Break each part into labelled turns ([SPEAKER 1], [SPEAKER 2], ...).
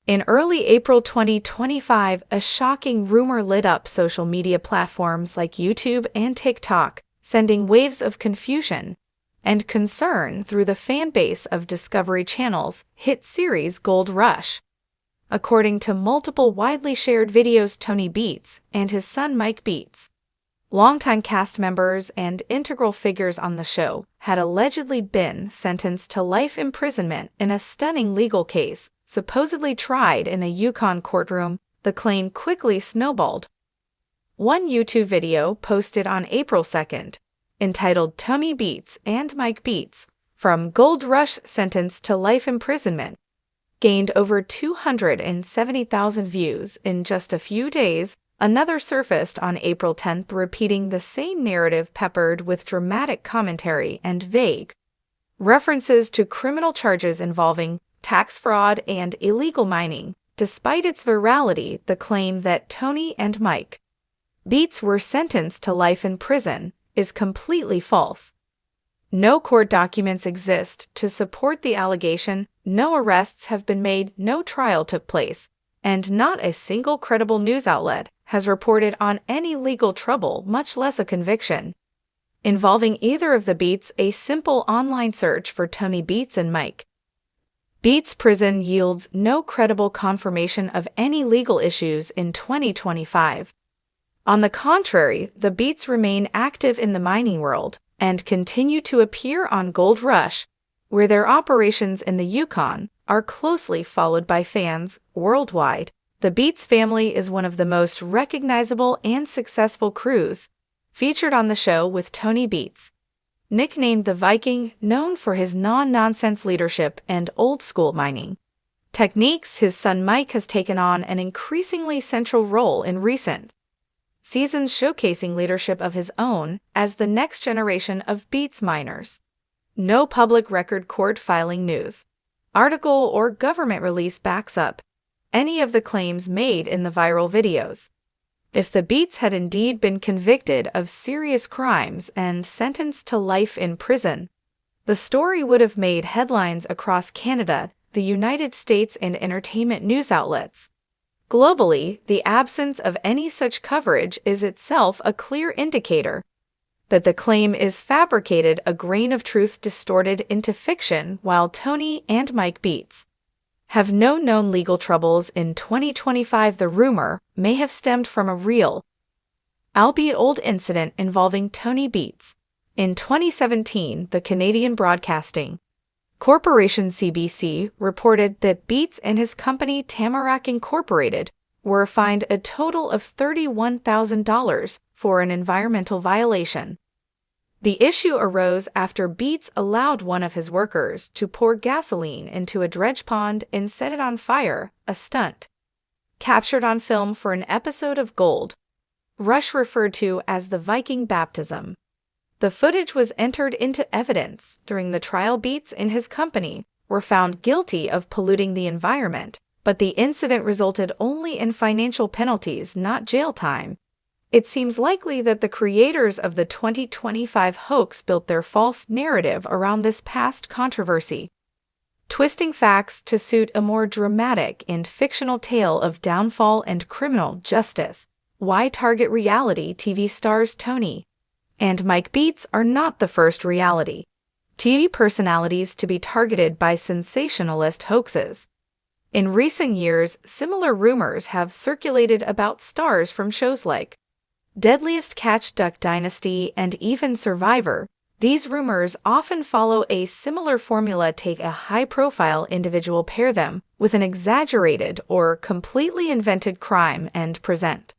[SPEAKER 1] In early April 2025, a shocking rumor lit up social media platforms like YouTube and TikTok, sending waves of confusion and concern through the fan base of Discovery Channel's hit series Gold Rush. According to multiple widely shared videos, Tony Beets and his son Mike Beets, longtime cast members and integral figures on the show, had allegedly been sentenced to life imprisonment in a stunning legal case, supposedly tried in a Yukon courtroom. The claim quickly snowballed. One YouTube video posted on April 2nd, entitled Tony Beets and Mike Beets, from Gold Rush Sentenced to Life Imprisonment, gained over 270,000 views in just a few days. Another surfaced on April 10th, repeating the same narrative, peppered with dramatic commentary and vague references to criminal charges involving tax fraud and illegal mining. Despite its virality, the claim that Tony and Mike Beets were sentenced to life in prison is completely false. No court documents exist to support the allegation, no arrests have been made, no trial took place, and not a single credible news outlet has reported on any legal trouble, much less a conviction, involving either of the Beets. A simple online search for Tony Beets and Mike Beets prison yields no credible confirmation of any legal issues in 2025. On the contrary, the Beets remain active in the mining world and continue to appear on Gold Rush, where their operations in the Yukon are closely followed by fans worldwide. The Beets family is one of the most recognizable and successful crews featured on the show, with Tony Beets, nicknamed the Viking, known for his non-nonsense leadership and old-school mining techniques. His son Mike has taken on an increasingly central role in recent seasons, showcasing leadership of his own as the next generation of Beets miners. No public record, court filing, news article, or government release backs up any of the claims made in the viral videos. If the Beets had indeed been convicted of serious crimes and sentenced to life in prison, the story would have made headlines across Canada, the United States, and entertainment news outlets. Globally, the absence of any such coverage is itself a clear indicator that the claim is fabricated, a grain of truth distorted into fiction. While Tony and Mike Beets have no known legal troubles in 2025, the rumor may have stemmed from a real, albeit old, incident involving Tony Beets. In 2017, the Canadian Broadcasting Corporation CBC reported that Beets and his company Tamarack Incorporated were fined a total of $31,000 for an environmental violation. The issue arose after Beets allowed one of his workers to pour gasoline into a dredge pond and set it on fire, a stunt captured on film for an episode of Gold Rush referred to as the Viking baptism. The footage was entered into evidence during the trial. Beets and his company were found guilty of polluting the environment, but the incident resulted only in financial penalties, not jail time. It seems likely that the creators of the 2025 hoax built their false narrative around this past controversy, twisting facts to suit a more dramatic and fictional tale of downfall and criminal justice. Why target reality TV stars? Tony and Mike Beets are not the first reality TV personalities to be targeted by sensationalist hoaxes. In recent years, similar rumors have circulated about stars from shows like Deadliest Catch, Duck Dynasty, and even Survivor. These rumors often follow a similar formula: take a high-profile individual, pair them with an exaggerated or completely invented crime, and present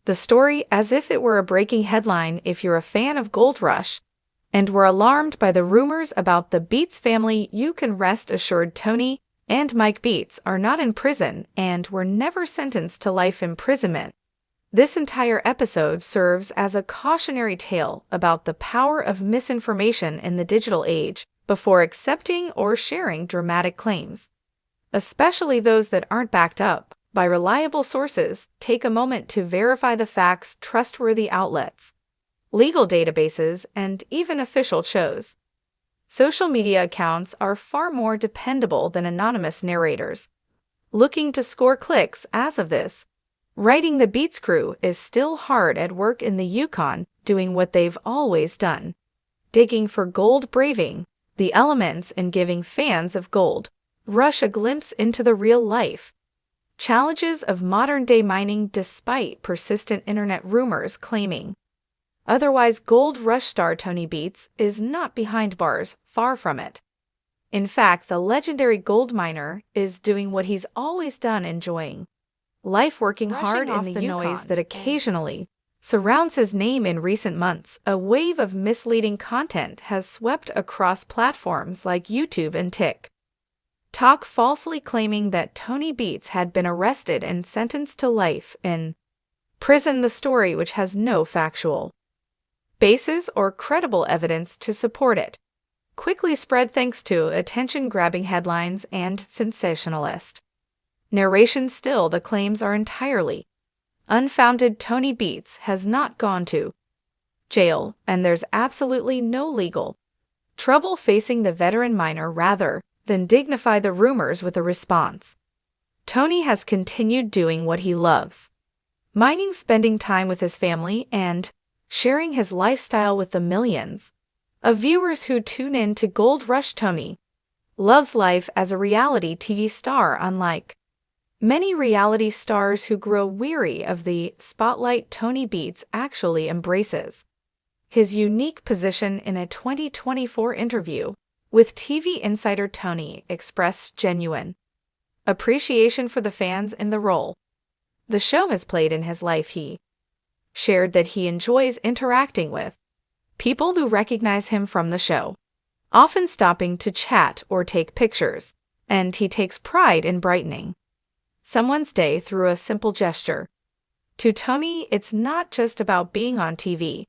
[SPEAKER 1] the story as if it were a breaking headline. If you're a fan of Gold Rush and were alarmed by the rumors about the Beets family, you can rest assured Tony and Mike Beets are not in prison and were never sentenced to life imprisonment. This entire episode serves as a cautionary tale about the power of misinformation in the digital age. Before accepting or sharing dramatic claims, especially those that aren't backed up by reliable sources, take a moment to verify the facts. Trustworthy outlets, legal databases, and even official shows. Social media accounts are far more dependable than anonymous narrators. looking to score clicks as of this. Writing the Beets crew is still hard at work in the Yukon, doing what they've always done. Digging for gold, braving the elements and giving fans of Gold Rush a glimpse into the real life challenges of modern-day mining despite persistent internet rumors claiming otherwise. Gold Rush star Tony Beets is not behind bars, far from it. In fact, the legendary gold miner is doing what he's always done, enjoying life, working hard in the noise that occasionally surrounds his name. In recent months, a wave of misleading content has swept across platforms like YouTube and TikTok, falsely claiming that Tony Beets had been arrested and sentenced to life in prison, the story which has no factual basis or credible evidence to support it. Quickly spread thanks to attention-grabbing headlines and sensationalist narration. Still, the claims are entirely unfounded. Tony Beets has not gone to jail, and there's absolutely no legal trouble facing the veteran miner. Rather than dignify the rumors with a response, Tony has continued doing what he loves, mining, spending time with his family, and sharing his lifestyle with the millions of viewers who tune in to Gold Rush. Tony loves life as a reality TV star, unlike many reality stars who grow weary of the spotlight. Tony Beets actually embraces his unique position. In a 2024 interview with TV Insider, Tony expressed genuine appreciation for the fans and the role the show has played in his life. He shared that he enjoys interacting with people who recognize him from the show, often stopping to chat or take pictures, and he takes pride in brightening someone's day through a simple gesture. To Tony, it's not just about being on TV.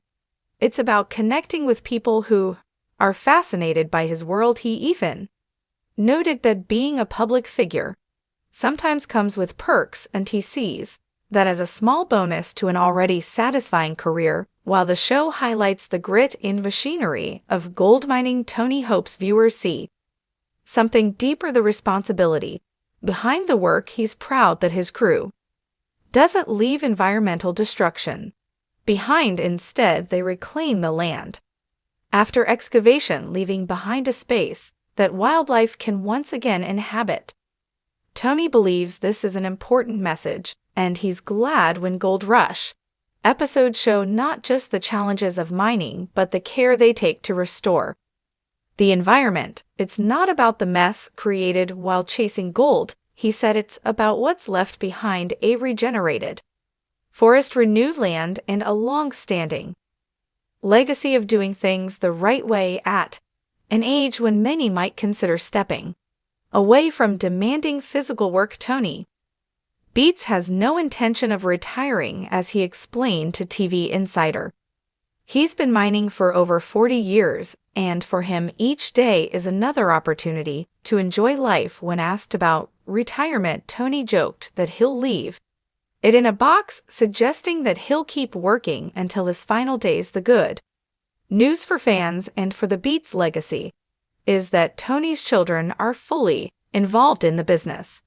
[SPEAKER 1] It's about connecting with people who are fascinated by his world. He even noted that being a public figure sometimes comes with perks, and he sees that as a small bonus to an already satisfying career. While the show highlights the grit and machinery of gold mining, Tony hopes viewers see something deeper: the responsibility behind the work. He's proud that his crew doesn't leave environmental destruction behind. Instead, they reclaim the land after excavation, leaving behind a space that wildlife can once again inhabit. Tony believes this is an important message, and he's glad when Gold Rush episodes show not just the challenges of mining, but the care they take to restore the environment. It's not about the mess created while chasing gold, he said. It's about what's left behind: a regenerated forest, renewed land, and a long-standing legacy of doing things the right way at an age when many might consider stepping away from demanding physical work. Tony Beets has no intention of retiring, as he explained to TV Insider. He's been mining for over 40 years, and for him, each day is another opportunity to enjoy life. When asked about retirement, Tony joked that he'll leave it in a box, suggesting that he'll keep working until his final days. The good news for fans and for the Beets legacy is that Tony's children are fully involved in the business.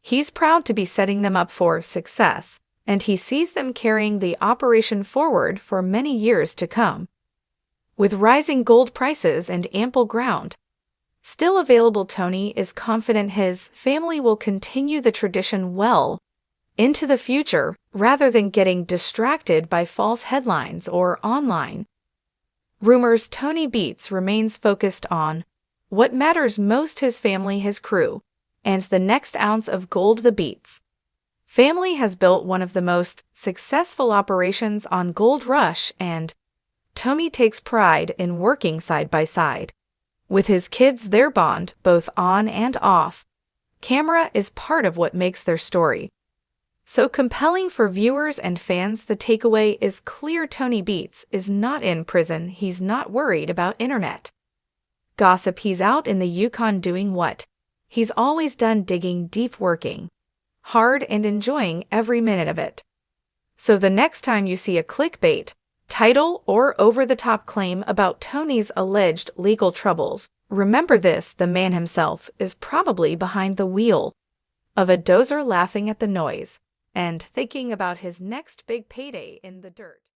[SPEAKER 1] He's proud to be setting them up for success, and he sees them carrying the operation forward for many years to come. With rising gold prices and ample ground still available, Tony is confident his family will continue the tradition well into the future, rather than getting distracted by false headlines or online rumors. Tony Beets remains focused on what matters most: his family, his crew, and the next ounce of gold. The Beets family has built one of the most successful operations on Gold Rush, and Tony takes pride in working side by side with his kids. Their bond, both on and off camera, is part of what makes their story so compelling for viewers and fans. The takeaway is clear: Tony Beets is not in prison. He's not worried about internet gossip. He's out in the Yukon doing what he's always done, digging deep, working hard, and enjoying every minute of it. So the next time you see a clickbait title or over-the-top claim about Tony's alleged legal troubles, remember this: the man himself is probably behind the wheel of a dozer laughing at the noise and thinking about his next big payday in the dirt.